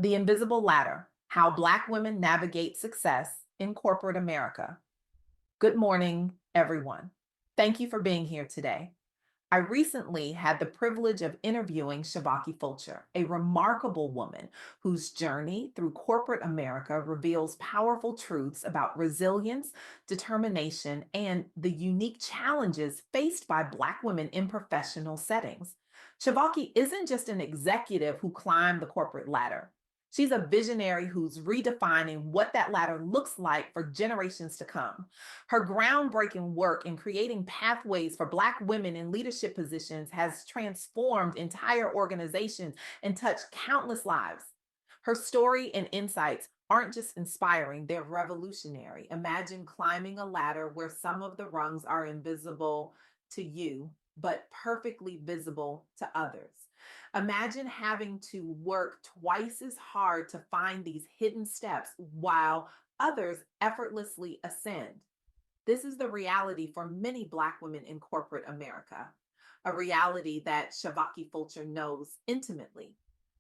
The Invisible Ladder: How Black Women Navigate Success in Corporate America. Good morning, everyone. Thank you for being here today. I recently had the privilege of interviewing Shavocki Fulcher, a remarkable woman whose journey through corporate America reveals powerful truths about resilience, determination, and the unique challenges faced by Black women in professional settings. Shavocki isn't just an executive who climbed the corporate ladder. She's a visionary who's redefining what that ladder looks like for generations to come. Her groundbreaking work in creating pathways for Black women in leadership positions has transformed entire organizations and touched countless lives. Her story and insights aren't just inspiring, they're revolutionary. Imagine climbing a ladder where some of the rungs are invisible to you, but perfectly visible to others. Imagine having to work twice as hard to find these hidden steps while others effortlessly ascend. This is the reality for many Black women in corporate America, a reality that Shavocki Fulcher knows intimately.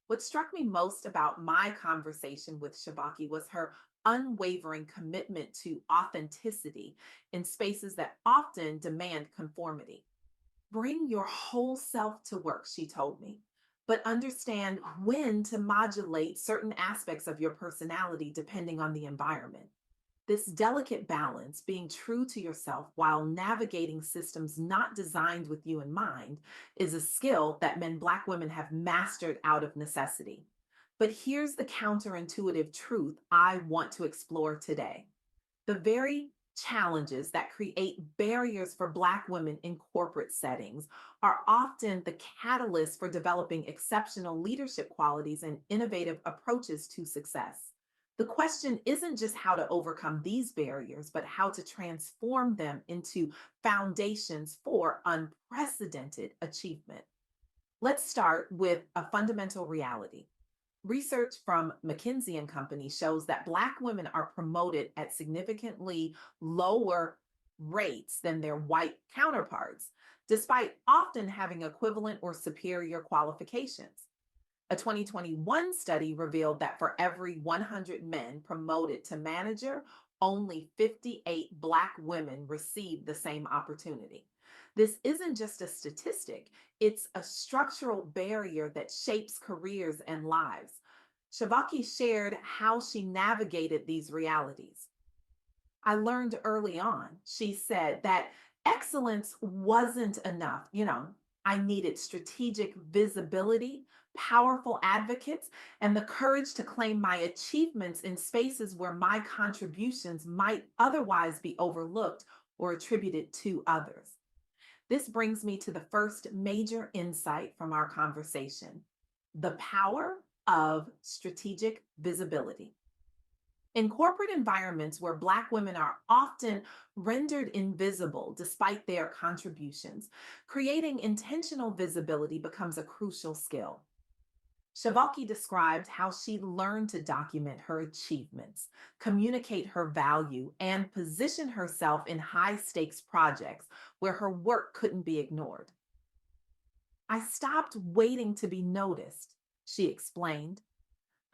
What struck me most about my conversation with Shavocki was her unwavering commitment to authenticity in spaces that often demand conformity. Bring your whole self to work, she told me, but understand when to modulate certain aspects of your personality depending on the environment. This delicate balance, being true to yourself while navigating systems not designed with you in mind, is a skill that Black women have mastered out of necessity. But here's the counterintuitive truth I want to explore today. The very challenges that create barriers for Black women in corporate settings are often the catalyst for developing exceptional leadership qualities and innovative approaches to success. The question isn't just how to overcome these barriers, but how to transform them into foundations for unprecedented achievement. Let's start with a fundamental reality. Research from McKinsey and Company shows that Black women are promoted at significantly lower rates than their white counterparts, despite often having equivalent or superior qualifications. A 2021 study revealed that for every 100 men promoted to manager, only 58 Black women received the same opportunity. This isn't just a statistic, it's a structural barrier that shapes careers and lives. Shavaki shared how she navigated these realities. I learned early on, she said, that excellence wasn't enough. I needed strategic visibility, powerful advocates, and the courage to claim my achievements in spaces where my contributions might otherwise be overlooked or attributed to others. This brings me to the first major insight from our conversation: the power of strategic visibility. In corporate environments where Black women are often rendered invisible despite their contributions, creating intentional visibility becomes a crucial skill. Shavaki described how she learned to document her achievements, communicate her value, and position herself in high stakes projects where her work couldn't be ignored. I stopped waiting to be noticed, she explained.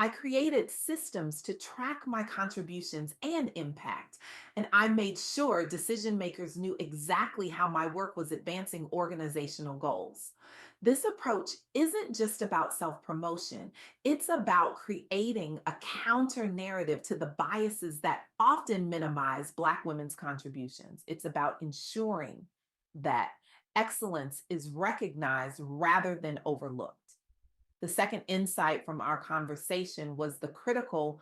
I created systems to track my contributions and impact, and I made sure decision makers knew exactly how my work was advancing organizational goals. This approach isn't just about self promotion, it's about creating a counter narrative to the biases that often minimize Black women's contributions. It's about ensuring that excellence is recognized rather than overlooked. The second insight from our conversation was the critical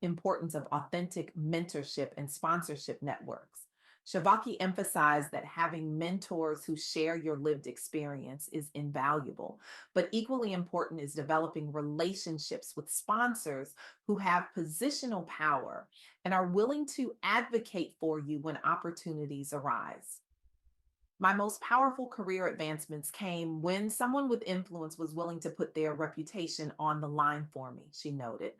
importance of authentic mentorship and sponsorship networks. Shavaki emphasized that having mentors who share your lived experience is invaluable, but equally important is developing relationships with sponsors who have positional power and are willing to advocate for you when opportunities arise. My most powerful career advancements came when someone with influence was willing to put their reputation on the line for me, she noted.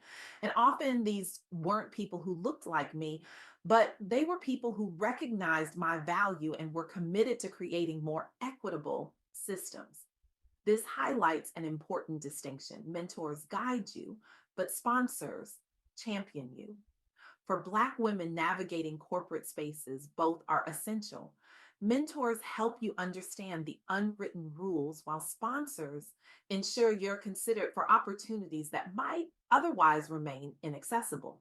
And often these weren't people who looked like me, but they were people who recognized my value and were committed to creating more equitable systems. This highlights an important distinction. Mentors guide you, but sponsors champion you. For Black women navigating corporate spaces, both are essential. Mentors help you understand the unwritten rules, while sponsors ensure you're considered for opportunities that might otherwise remain inaccessible.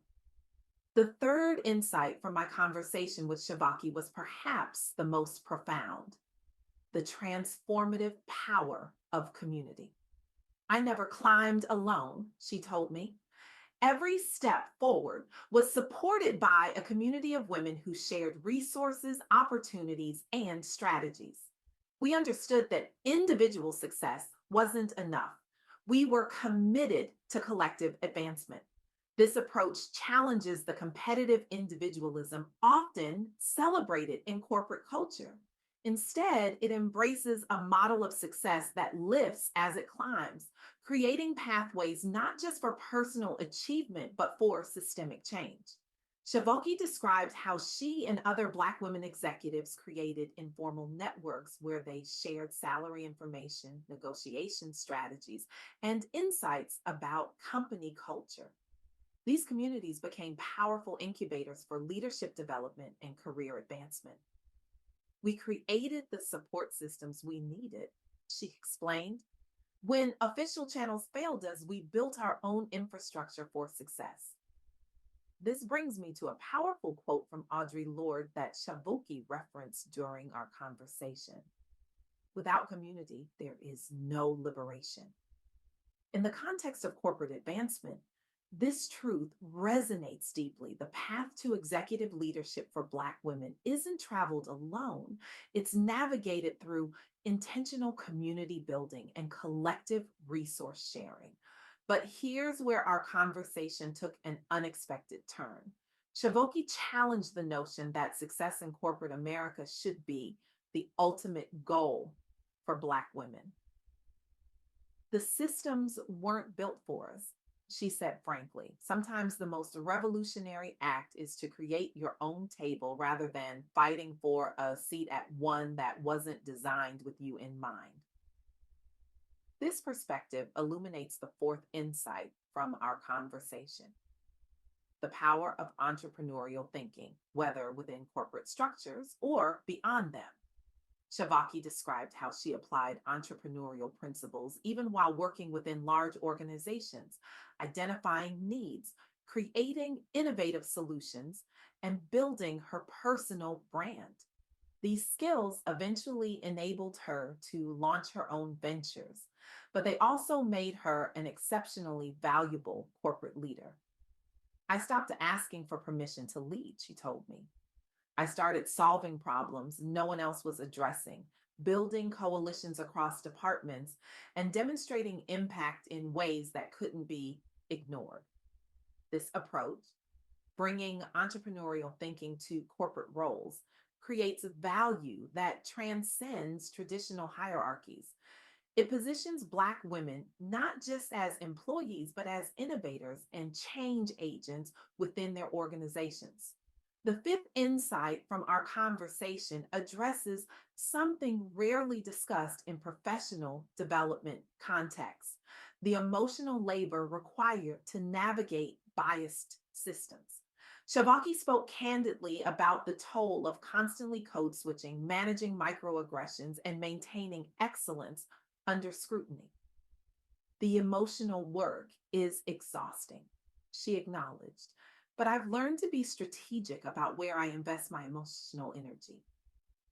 The third insight from my conversation with Shavocki was perhaps the most profound: the transformative power of community. I never climbed alone, she told me. Every step forward was supported by a community of women who shared resources, opportunities, and strategies. We understood that individual success wasn't enough. We were committed to collective advancement. This approach challenges the competitive individualism often celebrated in corporate culture. Instead, it embraces a model of success that lifts as it climbs, creating pathways not just for personal achievement, but for systemic change. Shavocki described how she and other Black women executives created informal networks where they shared salary information, negotiation strategies, and insights about company culture. These communities became powerful incubators for leadership development and career advancement. We created the support systems we needed, she explained. When official channels failed us, we built our own infrastructure for success. This brings me to a powerful quote from Audre Lorde that Shavocki referenced during our conversation. Without community, there is no liberation. In the context of corporate advancement, this truth resonates deeply. The path to executive leadership for Black women isn't traveled alone, it's navigated through intentional community building and collective resource sharing. But here's where our conversation took an unexpected turn. Shavocki challenged the notion that success in corporate America should be the ultimate goal for Black women. The systems weren't built for us, she said frankly. Sometimes the most revolutionary act is to create your own table rather than fighting for a seat at one that wasn't designed with you in mind. This perspective illuminates the fourth insight from our conversation: the power of entrepreneurial thinking, whether within corporate structures or beyond them. Shavocki described how she applied entrepreneurial principles even while working within large organizations, identifying needs, creating innovative solutions, and building her personal brand. These skills eventually enabled her to launch her own ventures, but they also made her an exceptionally valuable corporate leader. I stopped asking for permission to lead, she told me. I started solving problems no one else was addressing, building coalitions across departments, and demonstrating impact in ways that couldn't be ignored. This approach, bringing entrepreneurial thinking to corporate roles, creates value that transcends traditional hierarchies. It positions Black women not just as employees, but as innovators and change agents within their organizations. The fifth insight from our conversation addresses something rarely discussed in professional development contexts: the emotional labor required to navigate biased systems. Shavocki spoke candidly about the toll of constantly code switching, managing microaggressions, and maintaining excellence under scrutiny. The emotional work is exhausting, she acknowledged, but I've learned to be strategic about where I invest my emotional energy.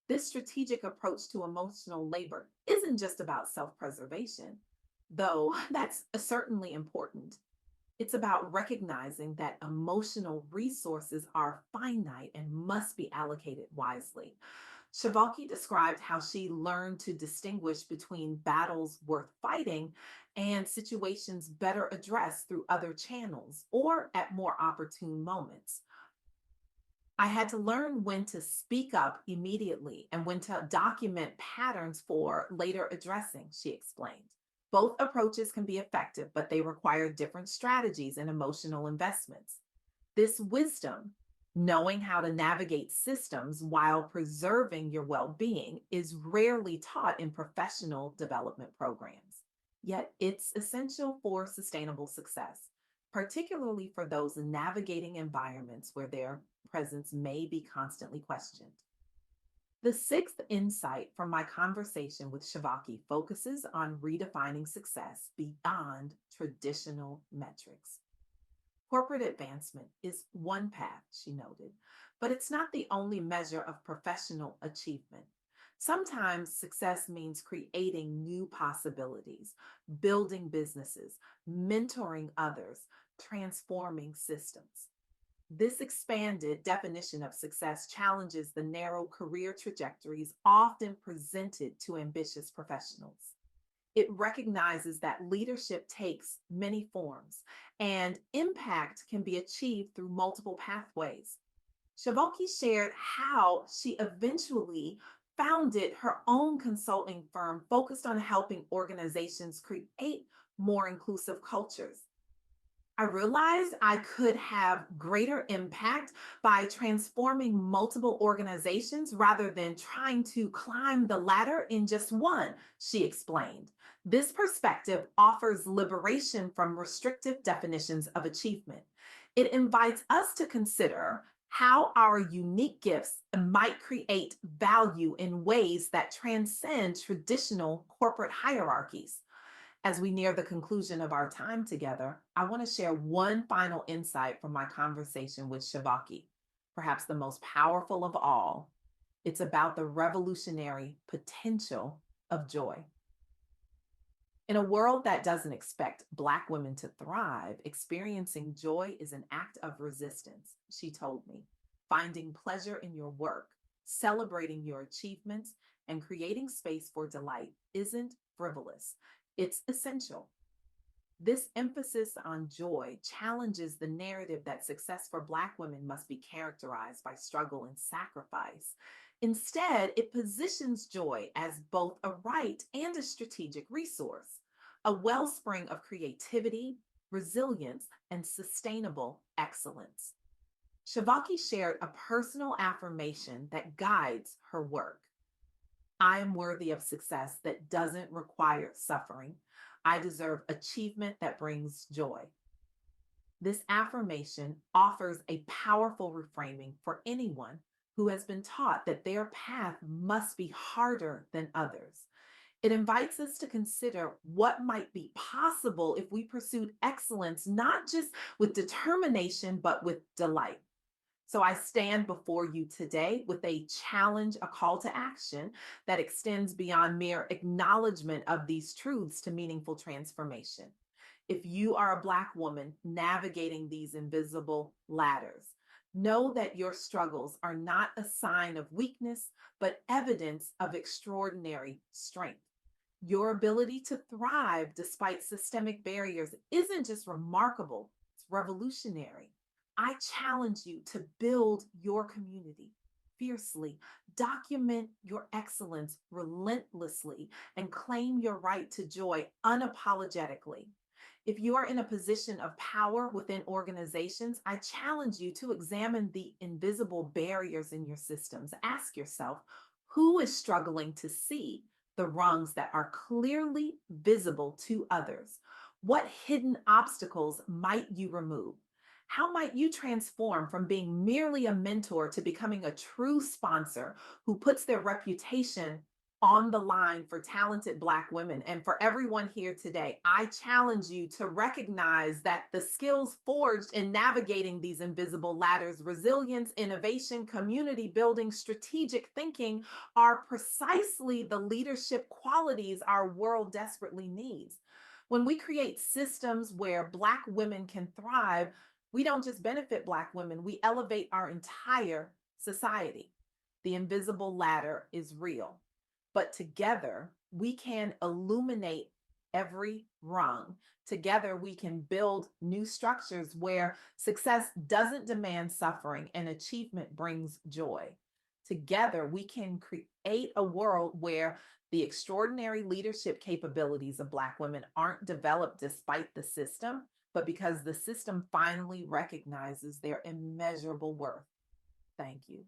This strategic approach to emotional labor isn't just about self preservation, though that's certainly important. It's about recognizing that emotional resources are finite and must be allocated wisely. Shavocki described how she learned to distinguish between battles worth fighting and situations better addressed through other channels or at more opportune moments. I had to learn when to speak up immediately and when to document patterns for later addressing, she explained. Both approaches can be effective, but they require different strategies and emotional investments. This wisdom, knowing how to navigate systems while preserving your well being, is rarely taught in professional development programs. Yet it's essential for sustainable success. particularly for those navigating environments where their presence may be constantly questioned. The sixth insight from my conversation with Shavocki focuses on redefining success beyond traditional metrics. Corporate advancement is one path, she noted, but it's not the only measure of professional achievement. Sometimes success means creating new possibilities, building businesses, mentoring others, transforming systems. This expanded definition of success challenges the narrow career trajectories often presented to ambitious professionals. It recognizes that leadership takes many forms and impact can be achieved through multiple pathways. Shavocki shared how she eventually founded her own consulting firm focused on helping organizations create more inclusive cultures. I realized I could have greater impact by transforming multiple organizations rather than trying to climb the ladder in just one, she explained. This perspective offers liberation from restrictive definitions of achievement. It invites us to consider how our unique gifts might create value in ways that transcend traditional corporate hierarchies. As we near the conclusion of our time together, I want to share one final insight from my conversation with Shavocki, perhaps the most powerful of all. It's about the revolutionary potential of joy. In a world that doesn't expect Black women to thrive, experiencing joy is an act of resistance, she told me. Finding pleasure in your work, celebrating your achievements, and creating space for delight isn't frivolous, it's essential. This emphasis on joy challenges the narrative that success for Black women must be characterized by struggle and sacrifice. Instead, it positions joy as both a right and a strategic resource, a wellspring of creativity, resilience, and sustainable excellence. Shavocki shared a personal affirmation that guides her work. I am worthy of success that doesn't require suffering. I deserve achievement that brings joy. This affirmation offers a powerful reframing for anyone who has been taught that their path must be harder than others. It invites us to consider what might be possible if we pursued excellence, not just with determination, but with delight. So I stand before you today with a challenge, a call to action that extends beyond mere acknowledgement of these truths to meaningful transformation. If you are a Black woman navigating these invisible ladders, know that your struggles are not a sign of weakness, but evidence of extraordinary strength. Your ability to thrive despite systemic barriers isn't just remarkable, it's revolutionary. I challenge you to build your community fiercely, document your excellence relentlessly, and claim your right to joy unapologetically. If you are in a position of power within organizations, I challenge you to examine the invisible barriers in your systems. Ask yourself, who is struggling to see the rungs that are clearly visible to others? What hidden obstacles might you remove? How might you transform from being merely a mentor to becoming a true sponsor who puts their reputation on the line for talented Black women? And for everyone here today, I challenge you to recognize that the skills forged in navigating these invisible ladders, resilience, innovation, community building, strategic thinking, are precisely the leadership qualities our world desperately needs. When we create systems where Black women can thrive, we don't just benefit Black women, we elevate our entire society. The invisible ladder is real, but together we can illuminate every rung. Together we can build new structures where success doesn't demand suffering and achievement brings joy. Together we can create a world where the extraordinary leadership capabilities of Black women aren't developed despite the system, but because the system finally recognizes their immeasurable worth. Thank you.